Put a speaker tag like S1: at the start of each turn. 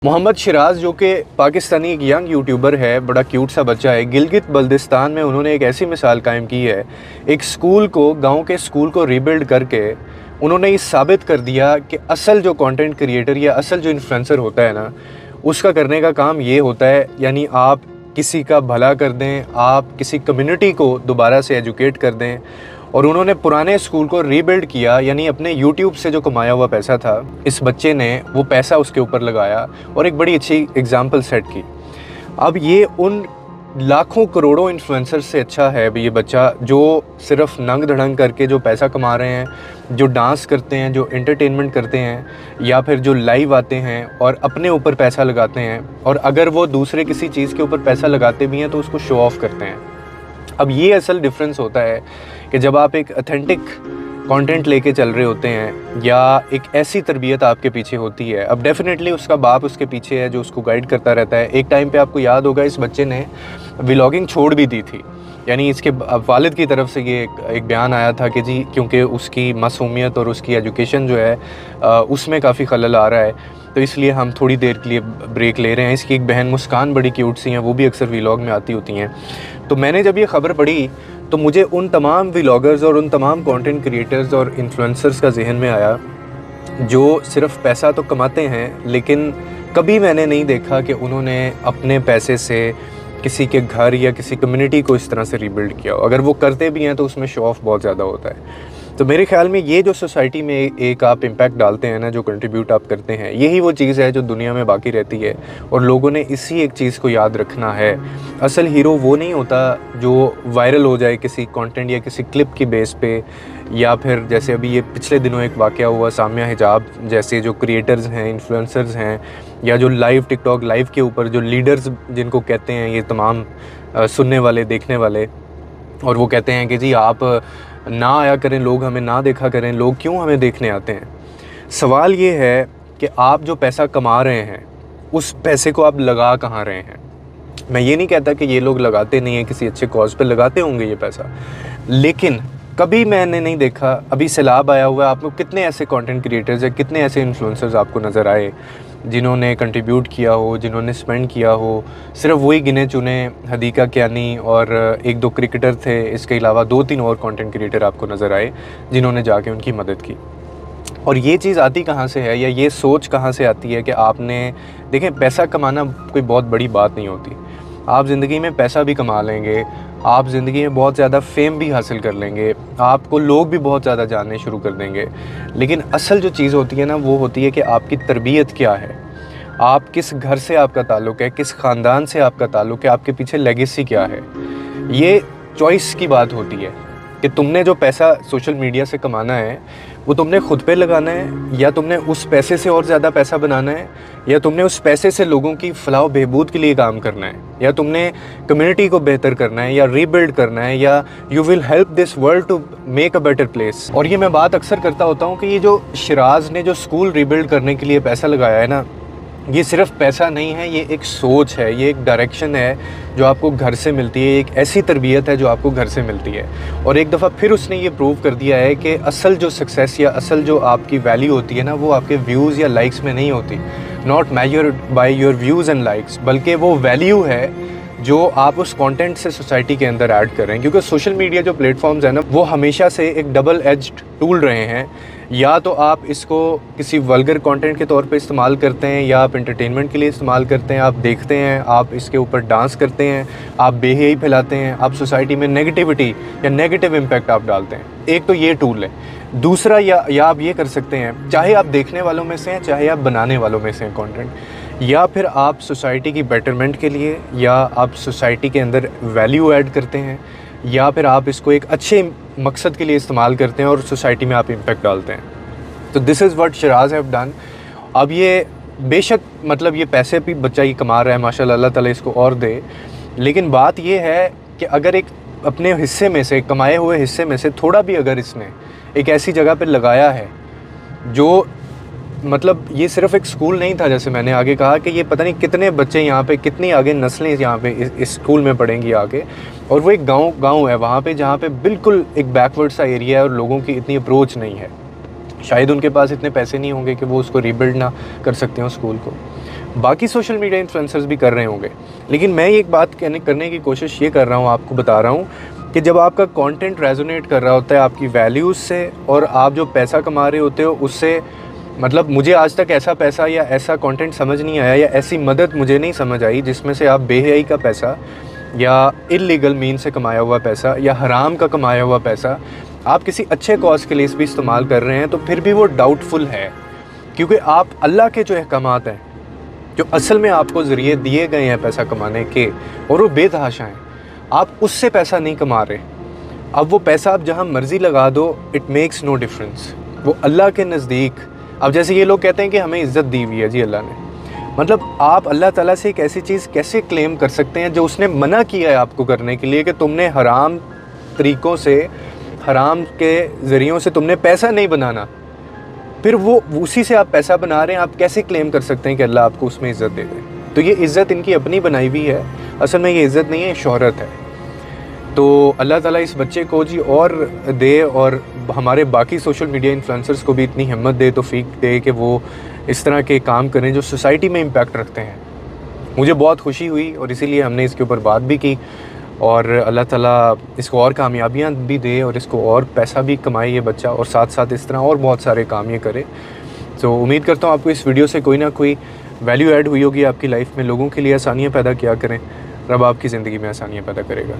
S1: मोहम्मद शिराज जो कि पाकिस्तानी एक यंग यूट्यूबर है, बड़ा क्यूट सा बच्चा है। गिलगित बल्तिस्तान में उन्होंने एक ऐसी मिसाल कायम की है, एक स्कूल को, गांव के स्कूल को रीबिल्ड करके उन्होंने ये साबित कर दिया कि असल जो कंटेंट क्रिएटर या असल जो इन्फ्लुएंसर होता है ना, उसका करने का काम ये होता है, यानी आप किसी का भला कर दें, आप किसी कम्युनिटी को दोबारा से एजुकेट कर दें। और उन्होंने पुराने स्कूल को रीबिल्ड किया, यानी अपने यूट्यूब से जो कमाया हुआ पैसा था, इस बच्चे ने वो पैसा उसके ऊपर लगाया और एक बड़ी अच्छी एग्जाम्पल सेट की। अब ये उन लाखों करोड़ों इन्फ्लुएंसर से अच्छा है ये बच्चा, जो सिर्फ नंग धड़ंग करके जो पैसा कमा रहे हैं, जो डांस करते हैं, जो एंटरटेनमेंट करते हैं, या फिर जो लाइव आते हैं और अपने ऊपर पैसा लगाते हैं, और अगर वो दूसरे किसी चीज़ के ऊपर पैसा लगाते भी हैं तो उसको शो ऑफ करते हैं। अब ये असल डिफरेंस होता है कि जब आप एक ऑथेंटिक कंटेंट लेके चल रहे होते हैं या एक ऐसी तरबियत आपके पीछे होती है। अब डेफिनेटली उसका बाप उसके पीछे है जो उसको गाइड करता रहता है। एक टाइम पे आपको याद होगा इस बच्चे ने व्लॉगिंग छोड़ भी दी थी, यानी इसके वालिद की तरफ से ये एक बयान आया था कि जी क्योंकि उसकी मासूमियत और उसकी एजुकेशन जो है उसमें काफ़ी खलल आ रहा है, तो इसलिए हम थोड़ी देर के लिए ब्रेक ले रहे हैं। इसकी एक बहन मुस्कान बड़ी क्यूट सी हैं, वो भी अक्सर व्लॉग में आती होती हैं। तो मैंने जब ये ख़बर पढ़ी तो मुझे उन तमाम व्लॉगर्स और उन तमाम कंटेंट क्रिएटर्स और इन्फ्लुएंसर्स का जहन में आया जो सिर्फ पैसा तो कमाते हैं, लेकिन कभी मैंने नहीं देखा कि उन्होंने अपने पैसे से किसी के घर या किसी कम्युनिटी को इस तरह से रीबिल्ड किया हो। अगर वो करते भी हैं तो उसमें शो ऑफ बहुत ज़्यादा होता है। तो मेरे ख्याल में ये जो सोसाइटी में एक आप इम्पैक्ट डालते हैं ना, जो कंट्रीब्यूट आप करते हैं, यही वो चीज़ है जो दुनिया में बाकी रहती है, और लोगों ने इसी एक चीज़ को याद रखना है। असल हीरो वो नहीं होता जो वायरल हो जाए किसी कंटेंट या किसी क्लिप की बेस पे, या फिर जैसे अभी ये पिछले दिनों एक वाक़या हुआ सामिया हिजाब जैसे जो क्रिएटर्स हैं, इन्फ्लुएंसर्स हैं, या जो लाइव टिकटॉक लाइव के ऊपर जो लीडर्स जिनको कहते हैं ये तमाम सुनने वाले, देखने वाले, और वो कहते हैं कि जी आप ना आया करें, लोग हमें ना देखा करें, लोग क्यों हमें देखने आते हैं। सवाल ये है कि आप जो पैसा कमा रहे हैं उस पैसे को आप लगा कहाँ रहे हैं। मैं ये नहीं कहता कि ये लोग लगाते नहीं हैं, किसी अच्छे कॉज पे लगाते होंगे ये पैसा, लेकिन कभी मैंने नहीं देखा। अभी सैलाब आया हुआ है, आप लोग कितने ऐसे कंटेंट क्रिएटर्स हैं, कितने ऐसे इन्फ्लुएंसर्स आपको नज़र आए जिन्होंने कंट्रीब्यूट किया हो, जिन्होंने स्पेंड किया हो। सिर्फ वही गिने चुने हदीका कियानी और एक दो क्रिकेटर थे, इसके अलावा 2-3 और कंटेंट क्रिएटर आपको नज़र आए जिन्होंने जाके उनकी मदद की। और ये चीज़ आती कहाँ से है, या ये सोच कहाँ से आती है कि आपने, देखें, पैसा कमाना कोई बहुत बड़ी बात नहीं होती। आप ज़िंदगी में पैसा भी कमा लेंगे, आप ज़िंदगी में बहुत ज़्यादा फेम भी हासिल कर लेंगे, आपको लोग भी बहुत ज़्यादा जानने शुरू कर देंगे, लेकिन असल जो चीज़ होती है ना, वो होती है कि आपकी तरबियत क्या है, आप किस घर से आपका ताल्लुक़ है, किस ख़ानदान से आपका ताल्लुक़ है, आपके पीछे लेगेसी क्या है। ये चॉइस की बात होती है कि तुमने जो पैसा सोशल मीडिया से कमाना है वो तुमने ख़ुद पे लगाना है, या तुमने उस पैसे से और ज़्यादा पैसा बनाना है, या तुमने उस पैसे से लोगों की फलाह बहबूद के लिए काम करना है, या तुमने कम्युनिटी को बेहतर करना है या रीबिल्ड करना है, या you will help this world to make a better place. और ये मैं बात अक्सर करता होता हूँ कि ये जो शिराज ने जो स्कूल रीबिल्ड करने के लिए पैसा लगाया है ना, ये सिर्फ पैसा नहीं है, ये एक सोच है, ये एक डायरेक्शन है जो आपको घर से मिलती है, एक ऐसी तरबियत है जो आपको घर से मिलती है। और एक दफ़ा फिर उसने ये प्रूव कर दिया है कि असल जो सक्सेस या असल जो आपकी वैल्यू होती है ना, वो आपके व्यूज़ या लाइक्स में नहीं होती। Not measured by your views and likes, बल्कि वो वैल्यू है जो आप उस कंटेंट से सोसाइटी के अंदर ऐड कर रहे हैं। क्योंकि सोशल मीडिया जो प्लेटफॉर्म्स हैं ना, वो हमेशा से एक डबल एज्ड टूल रहे हैं। या तो आप इसको किसी वल्गर कंटेंट के तौर पे इस्तेमाल करते हैं, या आप एंटरटेनमेंट के लिए इस्तेमाल करते हैं, आप देखते हैं, आप इसके ऊपर डांस करते हैं, आप बेहयाई फैलाते हैं, आप सोसाइटी में नेगेटिविटी या नेगेटिव इम्पैक्ट आप डालते हैं। एक तो ये टूल है। दूसरा, या आप ये कर सकते हैं, चाहे आप देखने वालों में से हैं, चाहे आप बनाने वालों में से हैं कंटेंट, या फिर आप सोसाइटी की बेटरमेंट के लिए, या आप सोसाइटी के अंदर वैल्यू ऐड करते हैं, या फिर आप इसको एक अच्छे मकसद के लिए इस्तेमाल करते हैं और सोसाइटी में आप इम्पैक्ट डालते हैं। तो this is what Siraj have done. अब ये बेशक मतलब ये पैसे भी बच्चा ही कमा रहा है, माशाल्लाह, अल्लाह ताला इसको और दे, लेकिन बात ये है कि अगर एक अपने हिस्से में से, कमाए हुए हिस्से में से थोड़ा भी अगर इसने एक ऐसी जगह पर लगाया है जो, मतलब ये सिर्फ एक स्कूल नहीं था, जैसे मैंने आगे कहा कि ये पता नहीं कितने बच्चे यहाँ पे, कितनी आगे नस्लें यहाँ पे इस स्कूल में पढ़ेंगी आगे। और वो एक गांव है वहाँ पे, जहाँ पे बिल्कुल एक बैकवर्ड सा एरिया है और लोगों की इतनी अप्रोच नहीं है। शायद उनके पास इतने पैसे नहीं होंगे कि वो उसको रीबिल्ड ना कर सकते हो स्कूल को। बाकी सोशल मीडिया इन्फ्लुएंसर्स भी कर रहे होंगे। लेकिन मैं एक बात करने की कोशिश ये कर रहा हूँ, आपको बता रहा हूँ कि जब आपका कंटेंट रेजोनेट कर रहा होता है आपकी वैल्यूज़ से और आप जो पैसा कमा रहे होते हो उससे, मतलब मुझे आज तक ऐसा पैसा या ऐसा कंटेंट समझ नहीं आया या ऐसी मदद मुझे नहीं समझ आई जिसमें से आप बेहयाई का पैसा या इल्लीगल मीन से कमाया हुआ पैसा या हराम का कमाया हुआ पैसा आप किसी अच्छे कॉज के लिए भी इस्तेमाल कर रहे हैं, तो फिर भी वो डाउटफुल है। क्योंकि आप अल्लाह के जो अहकामात हैं, जो असल में आपको ज़रिए दिए गए हैं पैसा कमाने के, और वो बेतहाशा हैं, आप उससे पैसा नहीं कमा रहे। अब वो पैसा आप जहाँ मर्ज़ी लगा दो, इट मेक्स नो डिफरेंस। वो अल्लाह के नज़दीक, अब जैसे ये लोग कहते हैं कि हमें इज़्ज़त दी हुई है जी अल्लाह ने, मतलब आप अल्लाह ताला से एक ऐसी चीज़ कैसे क्लेम कर सकते हैं जो उसने मना किया है आपको करने के लिए, कि तुमने हराम तरीक़ों से, हराम के ज़रियों से तुमने पैसा नहीं बनाना, फिर वो उसी से आप पैसा बना रहे हैं। आप कैसे क्लेम कर सकते हैं कि अल्लाह आपको उसमें इज़्ज़त दे दे? तो ये इज़्ज़त इनकी अपनी बनाई हुई है, असल में ये इज़्ज़त नहीं है, शोहरत है। तो अल्लाह ताला इस बच्चे को जी और दे, और हमारे बाकी सोशल मीडिया इन्फ्लुएंसर्स को भी इतनी हिम्मत दे, तौफीक दे कि वो इस तरह के काम करें जो सोसाइटी में इम्पैक्ट रखते हैं। मुझे बहुत खुशी हुई और इसीलिए हमने इसके ऊपर बात भी की, और अल्लाह ताला इसको और कामयाबियाँ भी दे और इसको और पैसा भी कमाए ये बच्चा, और साथ साथ इस तरह और बहुत सारे काम ये करे। तो उम्मीद करता हूँ आपको इस वीडियो से कोई ना कोई वैल्यू ऐड हुई होगी आपकी लाइफ में। लोगों के लिए आसानियाँ पैदा किया करें, रब आपकी ज़िंदगी में आसानियाँ पैदा करेगा।